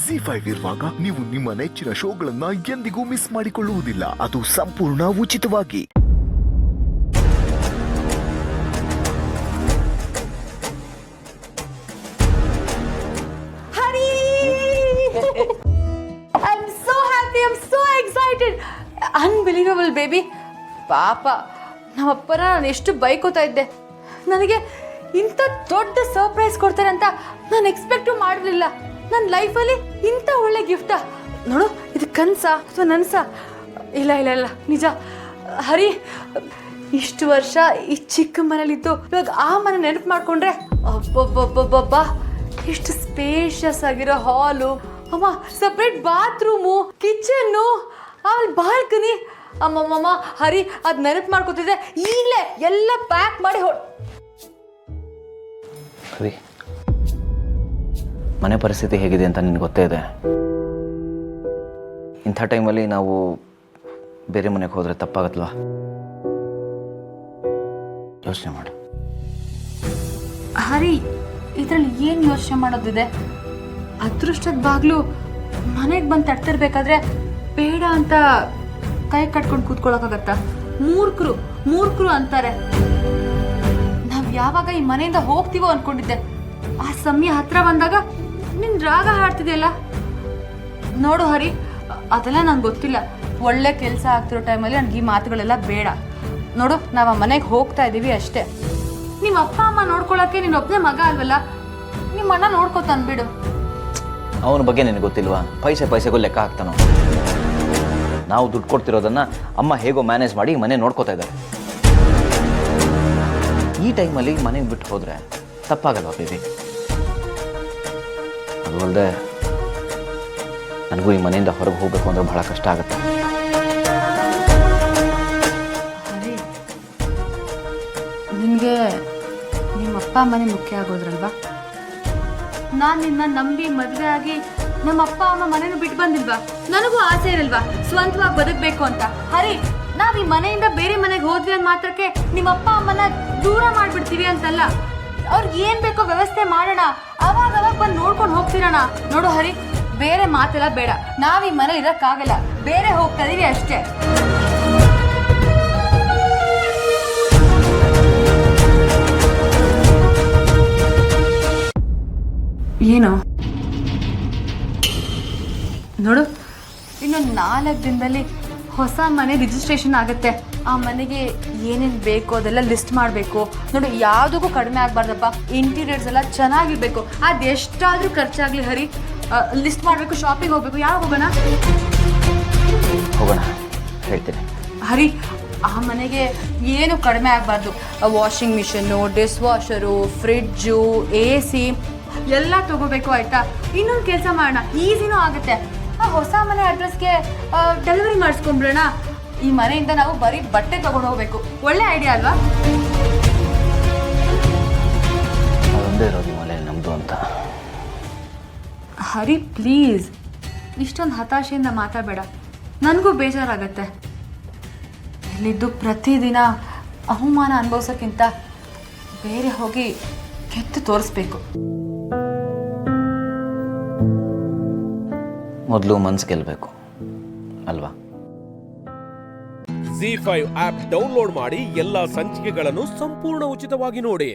ZEE5 ಇರುವಾಗ ನೀವು ನಿಮ್ಮ ನೆಚ್ಚಿನ ಶೋಗಳನ್ನ ಎಂದಿಗೂ ಮಿಸ್ ಮಾಡಿಕೊಳ್ಳುವುದಿಲ್ಲ. ಅದು ಸಂಪೂರ್ಣ ಉಚಿತವಾಗಿ. I'm so happy, I'm so excited. Unbelievable baby. ಪಾಪ ನಮ್ಮಪ್ಪನ ನಾನು ಎಷ್ಟು ಬೈಕೋತಾ ಇದ್ದೆ. ನನಗೆ ಇಂಥ ದೊಡ್ಡ ಸರ್ಪ್ರೈಸ್ ಕೊಡ್ತಾರೆ ಅಂತ ನಾನು ಎಕ್ಸ್ಪೆಕ್ಟು ಮಾಡಲಿಲ್ಲ. ನನ್ನ ಲೈಫಲ್ಲಿ ಇಂಥ ಒಳ್ಳೆ ಗಿಫ್ಟಾ? ನೋಡು, ಇದು ಕನಸಾ ಅಥವಾ ನನಸಾ? ಇಲ್ಲ ಇಲ್ಲ ಇಲ್ಲ, ನಿಜ. ಹರಿ, ಇಷ್ಟು ವರ್ಷ ಈ ಚಿಕ್ಕ ಮನೇಲಿದ್ದು ಇವಾಗ ಆ ಮನೆ ನೆನಪು ಮಾಡ್ಕೊಂಡ್ರೆ ಅಬ್ಬಬ್ಬಬ್ಬಬ್ಬ, ಎಷ್ಟು ಸ್ಪೇಷಿಯಸ್ ಆಗಿರೋ ಹಾಲು, ಅಮ್ಮ ಸಪ್ರೇಟ್ ಬಾತ್ರೂಮು, ಕಿಚನ್ನು, ಆಮೇಲೆ ಬಾಲ್ಕನಿ. ಅಮ್ಮಮ್ಮ ಹರಿ, ಅದು ನೆನಪು ಮಾಡ್ಕೊತಿದ್ದೆ ಈಗಲೇ ಎಲ್ಲ ಪ್ಯಾಕ್ ಮಾಡಿ ಹರಿ, ಮನೆ ಪರಿಸ್ಥಿತಿ ಹೇಗಿದೆ ಅಂತ ನಿನಗೆ ಗೊತ್ತೇ ಇದೆ. ಇಂಥ ಟೈಮಲ್ಲಿ ನಾವು ಬೇರೆ ಮನೆಗೆ ಹೋದರೆ ತಪ್ಪಾಗತ್ವಾ? ಯೋಚನೆ ಮಾಡು. ಹರಿ, ಇದರಲ್ಲಿ ಏನು ಯೋಚನೆ ಮಾಡೋದಿದೆ? ಅದೃಷ್ಟದ ಬಾಗ್ಲು ಮನೆಗೆ ಬಂದು ತಡ್ತಿರ್ಬೇಕಾದ್ರೆ ಬೇಡ ಅಂತ ಕೈ ಕಟ್ಕೊಂಡು ಕೂತ್ಕೊಳ್ಳೋಕ್ಕಾಗತ್ತಾ? ಮೂರ್ಖರು ಅಂತಾರೆ. ನಾವು ಯಾವಾಗ ಈ ಮನೆಯಿಂದ ಹೋಗ್ತೀವೋ ಅನ್ಕೊಂಡಿದ್ದೆ, ಆ ಸಮಯ ಹತ್ರ ಬಂದಾಗ ನಿನ್ ರಾಗ ಹಾಡ್ತಿದೆಯಲ್ಲ. ನೋಡು ಹರಿ, ಅದೆಲ್ಲ ನಂಗೆ ಗೊತ್ತಿಲ್ಲ. ಒಳ್ಳೆ ಕೆಲಸ ಆಗ್ತಿರೋ ಟೈಮಲ್ಲಿ ನನಗೆ ಈ ಮಾತುಗಳೆಲ್ಲ ಬೇಡ. ನೋಡು, ನಾವು ಆ ಮನೆಗೆ ಹೋಗ್ತಾ ಇದ್ದೀವಿ ಅಷ್ಟೇ. ನಿಮ್ಮ ಅಪ್ಪ ಅಮ್ಮ ನೋಡ್ಕೊಳಕ್ಕೆ ನೀನು ಒಬ್ಬನೇ ಮಗ ಅಲ್ವಲ್ಲ, ನಿಮ್ಮ ಅಣ್ಣ ನೋಡ್ಕೊತಾನೆ ಬಿಡು. ಅವನ ಬಗ್ಗೆ ನಿನಗೆ ಗೊತ್ತಿಲ್ವಾ? ಪೈಸೆಗೂ ಲೆಕ್ಕ ಹಾಕ್ತಾನೋ. ನಾವು ದುಡ್ಡು ಕೊಡ್ತಿರೋದನ್ನ ಅಮ್ಮ ಹೇಗೋ ಮ್ಯಾನೇಜ್ ಮಾಡಿ ಮನೆ ನೋಡ್ಕೋತಾ ಇದ್ದಾರೆ. ಈ ಟೈಮಲ್ಲಿ ಮನೆಗೆ ಬಿಟ್ಟು ಹೋದರೆ ತಪ್ಪಾಗಲ್ವಾ ಬೇಬಿ? ಅದು ಅಲ್ಲದೆ ನನಗೂ ಈ ಮನೆಯಿಂದ ಹೊರಗೆ ಹೋಗಬೇಕು ಅಂದ್ರೆ ಬಹಳ ಕಷ್ಟ ಆಗುತ್ತೆ. ನಿನಗೆ ನಿಮ್ಮ ಅಪ್ಪ ಅಮ್ಮನೇ ಮುಖ್ಯ ಆಗೋದ್ರಲ್ವಾ? ನಾನು ನಿನ್ನ ನಂಬಿ ಮದುವೆ ಆಗಿ ನಮ್ಮ ಅಪ್ಪ ಅಮ್ಮ ಮನೇನು ಬಿಟ್ಟು ಬಂದಿಲ್ವಾ? ನನಗೂ ಆಸೆ ಇರಲ್ವಾ ಸ್ವಂತವಾಗಿ ಬದುಕಬೇಕು ಅಂತ? ಹರಿ, ನಾವ್ ಈ ಮನೆಯಿಂದ ಬೇರೆ ಮನೆಗೆ ಹೋದ್ವಿ ಅಂದ ಮಾತ್ರಕ್ಕೆ ನಿಮ್ಮ ಅಪ್ಪ ಅಮ್ಮನ ದೂರ ಮಾಡ್ಬಿಡ್ತೀವಿ ಅಂತಲ್ಲ. ಅವ್ರಿಗೆ ಏನ್ ಬೇಕೋ ವ್ಯವಸ್ಥೆ ಮಾಡೋಣ, ಅವಾಗ ಬಂದು ನೋಡ್ಕೊಂಡು ಹೋಗ್ತಿರೋಣ. ನೋಡು ಹರಿ, ಬೇರೆ ಮಾತೆಲ್ಲ ಬೇಡ. ನಾವ್ ಈ ಮನೇಲಿ ಇರಕ್ಕಾಗಲ್ಲ, ಬೇರೆ ಹೋಗ್ತಾ ಇದೀವಿ ಅಷ್ಟೇ. ಏನು ನೋಡು, ಇನ್ನೊಂದು 4 ದಿನದಲ್ಲಿ ಹೊಸ ಮನೆ ರಿಜಿಸ್ಟ್ರೇಷನ್ ಆಗುತ್ತೆ. ಆ ಮನೆಗೆ ಏನೇನು ಬೇಕು ಅದೆಲ್ಲ ಲಿಸ್ಟ್ ಮಾಡಬೇಕು. ನೋಡು, ಯಾವುದಕ್ಕೂ ಕಡಿಮೆ ಆಗಬಾರ್ದಪ್ಪ. ಇಂಟೀರಿಯರ್ಸ್ ಎಲ್ಲ ಚೆನ್ನಾಗಿರ್ಬೇಕು. ಅದು ಎಷ್ಟಾದರೂ ಖರ್ಚಾಗಲಿ ಹರಿ, ಲಿಸ್ಟ್ ಮಾಡಬೇಕು. ಶಾಪಿಂಗ್ ಹೋಗ್ಬೇಕು. ಯಾವಾಗ ಹೋಗೋಣ ಹೇಳ್ತೀನಿ ಹರಿ. ಆ ಮನೆಗೆ ಏನು ಕಡಿಮೆ ಆಗಬಾರ್ದು. ವಾಷಿಂಗ್ ಮಿಷನ್ನು, ಡಿಶ್ ವಾಷರು, ಫ್ರಿಡ್ಜು, AC ಎಲ್ಲ ತಗೋಬೇಕು, ಆಯ್ತಾ? ಇನ್ನೊಂದು ಕೆಲಸ ಮಾಡೋಣ, ಈಸಿನೂ ಆಗುತ್ತೆ. ಆ ಹೊಸ ಮನೆ ಅಡ್ರೆಸ್ಗೆ ಡೆಲಿವರಿ ಮಾಡಿಸ್ಕೊಂಡ್ಬಿಡೋಣ. ಈ ಮನೆಯಿಂದ ನಾವು ಬರೀ ಬಟ್ಟೆ ತಗೊಂಡು ಹೋಗ್ಬೇಕು. ಒಳ್ಳೆ ಐಡಿಯಾ ಅಲ್ವಾ? ಅದೊಂದೇ ಇರೋದು ಮನೆ ನಮ್ಮದು ಅಂತ. ಹರಿ ಪ್ಲೀಸ್, ಇಷ್ಟೊಂದು ಹತಾಶೆಯಿಂದ ಮಾತಾಡಬೇಡ. ನನಗೂ ಬೇಜಾರಾಗತ್ತೆ. ಇಲ್ಲಿದ್ದು ಪ್ರತಿದಿನ ಅವಮಾನ ಅನುಭವಿಸೋಕ್ಕಿಂತ ಬೇರೆ ಹೋಗಿ ಕೆತ್ತು ತೋರಿಸ್ಬೇಕು. ಮೊದಲು ಮನ್ಸು ಗೆಲ್ಲಬೇಕು ಅಲ್ವಾ? ZEE5 ಆಪ್ ಡೌನ್ಲೋಡ್ ಮಾಡಿ ಎಲ್ಲಾ ಸಂಚಿಕೆಗಳನ್ನು ಸಂಪೂರ್ಣ ಉಚಿತವಾಗಿ ನೋಡಿ.